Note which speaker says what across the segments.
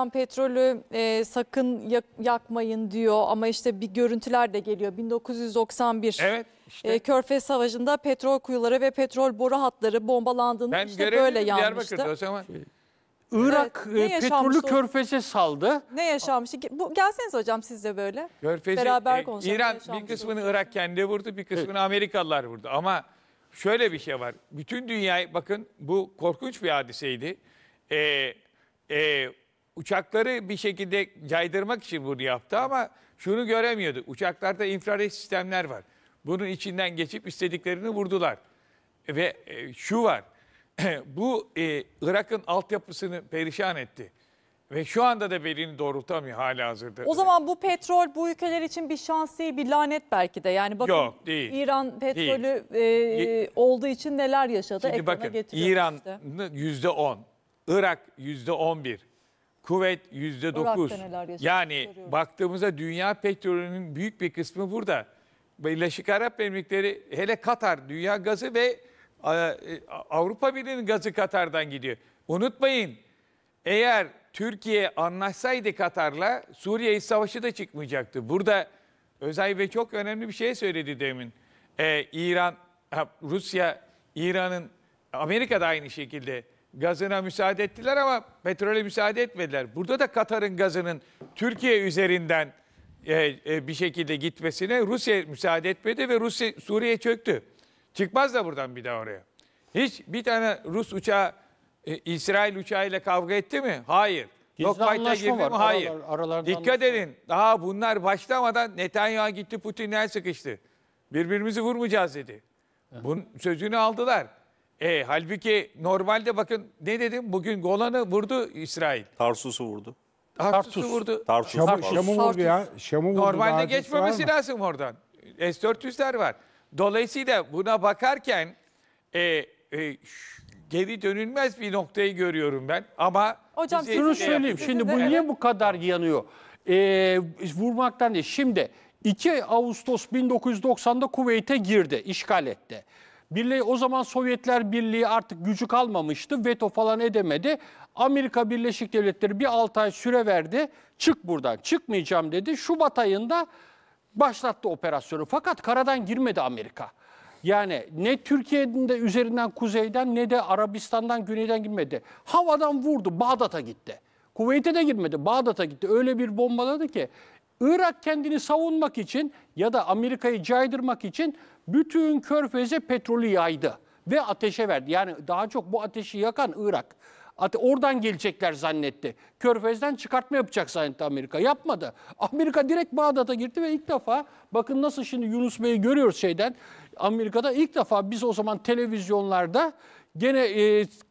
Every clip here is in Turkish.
Speaker 1: Petrolü sakın yakmayın diyor ama işte bir görüntüler de geliyor. 1991
Speaker 2: Evet, işte.
Speaker 1: Körfez Savaşı'nda petrol kuyuları ve petrol boru hatları bombalandığında
Speaker 2: Ben
Speaker 1: işte böyle yanmıştı.
Speaker 2: Diyarbakır'da o zaman.
Speaker 3: Irak
Speaker 1: Evet, ne
Speaker 3: petrolü
Speaker 1: yaşanmıştı
Speaker 3: Körfez'e saldı.
Speaker 1: Ne yaşanmıştı? Gelseniz hocam siz de böyle.
Speaker 2: Körfez'i,
Speaker 1: Beraber konuşalım. Ne
Speaker 2: İran
Speaker 1: yaşanmış
Speaker 2: bir kısmını
Speaker 1: olacak?
Speaker 2: Irak kendi vurdu, bir kısmını Amerikalılar vurdu. Ama şöyle bir şey var. Bütün dünyayı bakın, bu korkunç bir hadiseydi. Uçakları bir şekilde caydırmak için bunu yaptı ama şunu göremiyordu. Uçaklarda infrared sistemler var. Bunun içinden geçip istediklerini vurdular. Ve şu var. Bu Irak'ın altyapısını perişan etti. Ve şu anda da belini doğrultamıyor halihazırda.
Speaker 1: O zaman bu petrol bu ülkeler için bir şans değil, bir lanet belki de. Yani bakın
Speaker 2: Yok, değil.
Speaker 1: İran petrolü olduğu için neler yaşadı.
Speaker 2: Şimdi
Speaker 1: Ekrana
Speaker 2: bakın,
Speaker 1: getiriyorum
Speaker 2: İran
Speaker 1: işte.
Speaker 2: %10, Irak %11, Kuveyt %9.
Speaker 1: Irak'ta neler yaşadı
Speaker 2: Yani
Speaker 1: görüyoruz.
Speaker 2: baktığımızda dünya petrolünün büyük bir kısmı burada. Birleşik Arap Emirlikleri, hele Katar, dünya gazı ve Avrupa Birliği'nin gazı Katar'dan gidiyor. Unutmayın, eğer Türkiye anlaşsaydı Katar'la, Suriye İç Savaşı da çıkmayacaktı. Burada Özay Bey çok önemli bir şey söyledi demin. Rusya, İran'ın, Amerika da aynı şekilde gazına müsaade ettiler ama petrole müsaade etmediler. Burada da Katar'ın gazının Türkiye üzerinden bir şekilde gitmesine Rusya müsaade etmedi ve Suriye çöktü. Çıkmaz da buradan bir daha oraya. Hiç bir tane Rus uçağı İsrail uçağıyla kavga etti mi? Hayır. Dogfight'a girdi mi? Hayır. Dikkat edin. Daha bunlar başlamadan Netanyahu gitti Putin'le el sıkıştı. Birbirimizi vurmayacağız dedi. Bunun sözünü aldılar. Halbuki normalde bakın ne dedim? Bugün Golan'ı vurdu İsrail.
Speaker 4: Tarsus'u vurdu.
Speaker 2: Tarsus'u vurdu.
Speaker 5: Şam'ı vurdu ya. Şam'ı vurdu.
Speaker 2: Normalde geçmemesi lazım oradan. S-400'ler var. Dolayısıyla buna bakarken geri dönülmez bir noktayı görüyorum ben. Ama
Speaker 1: Hocam
Speaker 2: bizi
Speaker 3: Şunu
Speaker 1: Sizin
Speaker 3: söyleyeyim.
Speaker 1: de-
Speaker 3: Şimdi bu
Speaker 1: Evet.
Speaker 3: niye bu kadar yanıyor? Vurmaktan değil. Şimdi 2 Ağustos 1990'da Kuveyt'e girdi, işgal etti. O zaman Sovyetler Birliği artık gücü kalmamıştı, veto falan edemedi. Amerika Birleşik Devletleri bir 6 ay süre verdi. Çık buradan, çıkmayacağım dedi. Şubat ayında başlattı operasyonu. Fakat karadan girmedi Amerika. Yani ne Türkiye'nin de üzerinden kuzeyden ne de Arabistan'dan güneyden girmedi. Havadan vurdu, Bağdat'a gitti. Kuveyt'e de girmedi, Bağdat'a gitti. Öyle bir bombaladı ki Irak kendini savunmak için ya da Amerika'yı caydırmak için bütün Körfez'e petrolü yaydı ve ateşe verdi. Yani daha çok bu ateşi yakan Irak. Oradan gelecekler zannetti. Körfez'den çıkartma yapacak zannetti Amerika. Yapmadı. Amerika direkt Bağdat'a girdi ve ilk defa bakın nasıl şimdi Yunus Bey'i görüyoruz Amerika'da ilk defa biz o zaman televizyonlarda gene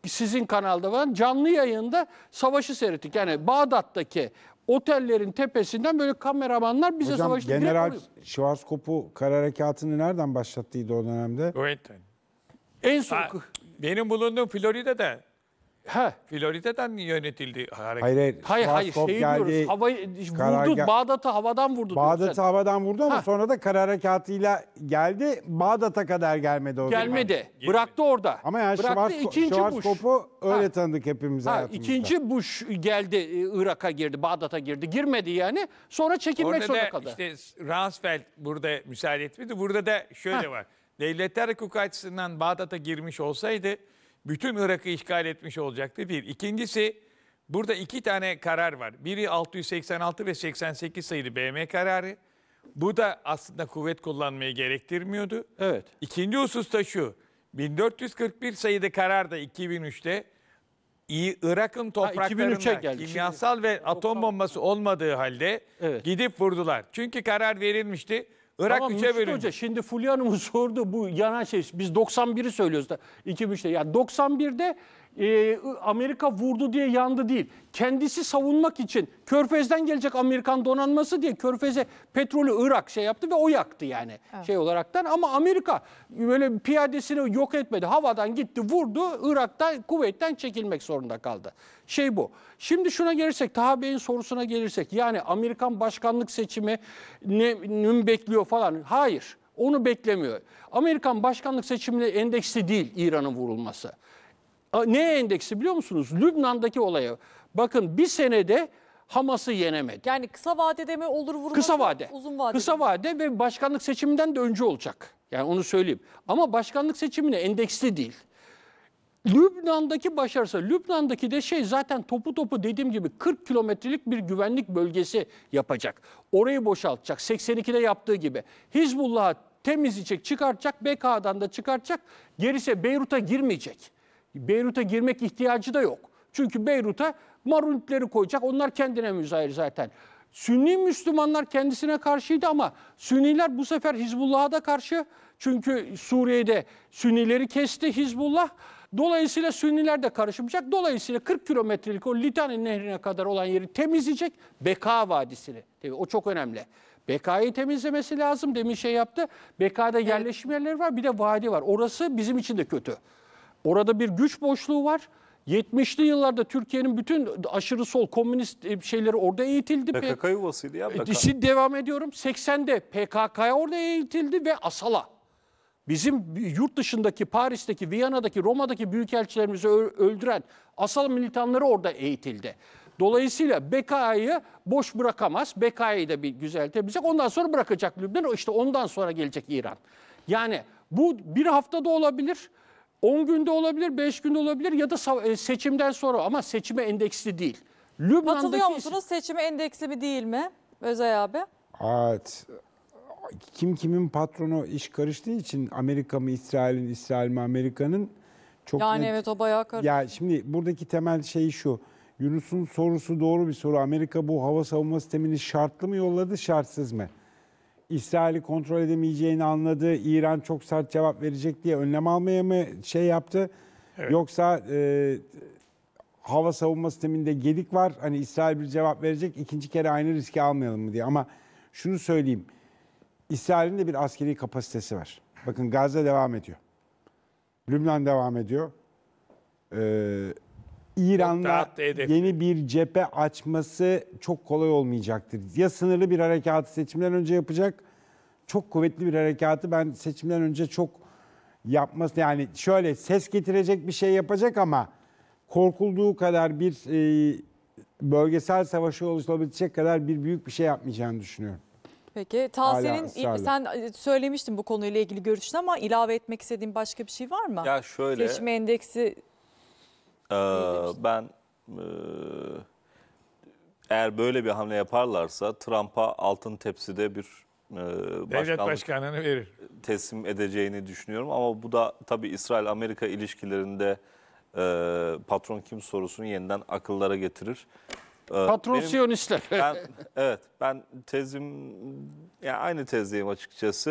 Speaker 3: sizin kanalda var canlı yayında savaşı seyrettik. Yani Bağdat'taki otellerin tepesinden böyle kameramanlar bize
Speaker 5: Hocam
Speaker 3: savaşı
Speaker 5: General
Speaker 3: direkt
Speaker 5: Schwarzkopf'u kara harekatını nereden başlattıydı o dönemde?
Speaker 2: Kuveyt'ten.
Speaker 3: en son...
Speaker 2: Benim bulunduğum Florida'da.
Speaker 3: He.
Speaker 2: Florida'dan yönetildi hareket.
Speaker 3: Hayır
Speaker 5: Schwarzkopf
Speaker 3: şey diyoruz. Havayı vurdu, Bağdat'ı havadan vurdu.
Speaker 5: Bağdat'ı havadan vurdu ama
Speaker 3: Ha.
Speaker 5: sonra da kara harekatıyla geldi. Bağdat'a kadar gelmedi o zaman.
Speaker 3: Gelmedi. Bıraktı orada.
Speaker 5: Ama yani
Speaker 3: Bıraktı, ikinci Bush.
Speaker 5: Schwarzkopf'u öyle
Speaker 3: Ha.
Speaker 5: tanıdık hepimiz hayatımızda.
Speaker 3: İkinci Bush geldi, Irak'a girdi, Bağdat'a girdi. Girmedi yani. Sonra çekilmek
Speaker 2: Orada
Speaker 3: zorunda
Speaker 2: da
Speaker 3: kaldı.
Speaker 2: işte Rumsfeld burada müsaade etmedi. Burada da şöyle var. Devletler hukuku açısından Bağdat'a girmiş olsaydı bütün Irak'ı işgal etmiş olacaktı bir. İkincisi burada 2 tane karar var. Biri 686 ve 88 sayılı BM kararı. Bu da aslında kuvvet kullanmayı gerektirmiyordu.
Speaker 3: Evet.
Speaker 2: İkinci husus da şu. 1441 sayılı karar da 2003'te Irak'ın
Speaker 3: 2003'e
Speaker 2: topraklarında
Speaker 3: geldi.
Speaker 2: kimyasal ve atom bombası olmadığı halde gidip vurdular. Çünkü karar verilmişti. Irak
Speaker 3: Tamam,
Speaker 2: 3'e
Speaker 3: Müslüm
Speaker 2: bölündü.
Speaker 3: Hoca şimdi Fulya Hanım'ın sordu bu yanan şey. Biz 91'i söylüyoruz da 2003'te. Yani 91'de Amerika vurdu diye yandı değil. Kendisi savunmak için Körfez'den gelecek Amerikan donanması diye Körfez'e petrolü Irak yaptı ve o yaktı yani şey olaraktan. Ama Amerika böyle piyadesini yok etmedi. Havadan gitti vurdu. Irak'ta Kuveyt'ten çekilmek zorunda kaldı. Bu. Şimdi şuna gelirsek, Taha Bey'in sorusuna gelirsek yani Amerikan başkanlık seçimi ne bekliyor falan. Hayır. Onu beklemiyor. Amerikan başkanlık seçimine endeksli değil İran'ın vurulması. Ne endeksi biliyor musunuz? Lübnan'daki olaya. Bakın bir senede Hamas'ı yenemedi.
Speaker 1: Yani kısa vadede mi olur vurması?
Speaker 3: Kısa vade.
Speaker 1: Uzun vadede.
Speaker 3: Kısa vade ve başkanlık seçiminden de önce olacak. Yani onu söyleyeyim. Ama başkanlık seçimine endeksli değil. Lübnan'daki başarısı, Lübnan'daki de zaten topu dediğim gibi 40 kilometrelik bir güvenlik bölgesi yapacak. Orayı boşaltacak. 82'de yaptığı gibi. Hizbullah'ı temizleyecek, çıkartacak. BK'dan da çıkartacak. Gerisi Beyrut'a girmeyecek. Beyrut'a girmek ihtiyacı da yok. Çünkü Beyrut'a Marunitleri koyacak. Onlar kendine müzahir zaten. Sünni Müslümanlar kendisine karşıydı ama Sünniler bu sefer Hizbullah'a da karşı. Çünkü Suriye'de Sünnileri kesti Hizbullah. Dolayısıyla Sünniler de karışmayacak. Dolayısıyla 40 kilometrelik o Litani Nehri'ne kadar olan yeri temizleyecek. Beka Vadisi'ni. Tabii o çok önemli. Beka'yı temizlemesi lazım. Demin yaptı. Beka'da yerleşim yerleri var. Bir de vadi var. Orası bizim için de kötü. Orada bir güç boşluğu var. 70'li yıllarda Türkiye'nin bütün aşırı sol komünist şeyleri orada eğitildi.
Speaker 4: PKK yuvasıydı ya.
Speaker 3: Şimdi devam ediyorum. 80'de PKK'ya orada eğitildi ve Asala. Bizim yurt dışındaki, Paris'teki, Viyana'daki, Roma'daki büyükelçilerimizi öldüren Asala militanları orada eğitildi. Dolayısıyla BK'yı boş bırakamaz. BK'yı da bir güzel temizleyecek. Ondan sonra bırakacak Lübnan. İşte ondan sonra gelecek İran. Yani bu bir haftada olabilir, 10 günde olabilir, 5 günde olabilir ya da seçimden sonra ama seçime endeksli değil.
Speaker 1: Katılıyor musunuz? Seçime endeksli mi değil mi Özay abi?
Speaker 5: Evet. Kim kimin patronu iş karıştığı için Amerika mı İsrail'in, İsrail mi Amerika'nın çok
Speaker 1: Yani
Speaker 5: net.
Speaker 1: evet o bayağı karışık.
Speaker 5: Ya şimdi buradaki temel şey şu. Yunus'un sorusu doğru bir soru. Amerika bu hava savunma sistemini şartlı mı yolladı, şartsız mı? İsrail'i kontrol edemeyeceğini anladı. İran çok sert cevap verecek diye önlem almaya mı yaptı?
Speaker 2: Evet.
Speaker 5: Yoksa hava savunma sisteminde gedik var. Hani İsrail bir cevap verecek, ikinci kere aynı riski almayalım mı diye. Ama şunu söyleyeyim. İsrail'in de bir askeri kapasitesi var. Bakın Gazze devam ediyor. Lübnan devam ediyor. İran'la
Speaker 2: dağıttı hedefi.
Speaker 5: yeni bir cephe açması çok kolay olmayacaktır. Ya sınırlı bir harekatı seçimden önce yapacak. Çok kuvvetli bir harekatı ben seçimden önce çok yapması, yani şöyle ses getirecek bir şey yapacak ama korkulduğu kadar bir bölgesel savaşı oluşturabilecek kadar bir büyük bir şey yapmayacağını düşünüyorum.
Speaker 1: Peki
Speaker 5: Hala
Speaker 1: Tahsin'in
Speaker 5: ısrarla.
Speaker 1: sen söylemiştin bu konuyla ilgili görüşünü ama ilave etmek istediğin başka bir şey var mı?
Speaker 4: Ya şöyle,
Speaker 1: Seçime endeksi
Speaker 4: ben eğer böyle bir hamle yaparlarsa Trump'a altın tepside bir
Speaker 2: Devlet
Speaker 4: başkanlık
Speaker 2: başkanını verir.
Speaker 4: teslim edeceğini düşünüyorum. Ama bu da tabii İsrail-Amerika ilişkilerinde patron kim sorusunu yeniden akıllara getirir.
Speaker 3: Patron
Speaker 4: Benim-
Speaker 3: Siyonistler.
Speaker 4: Ben tezim, yani aynı tezdeyim açıkçası.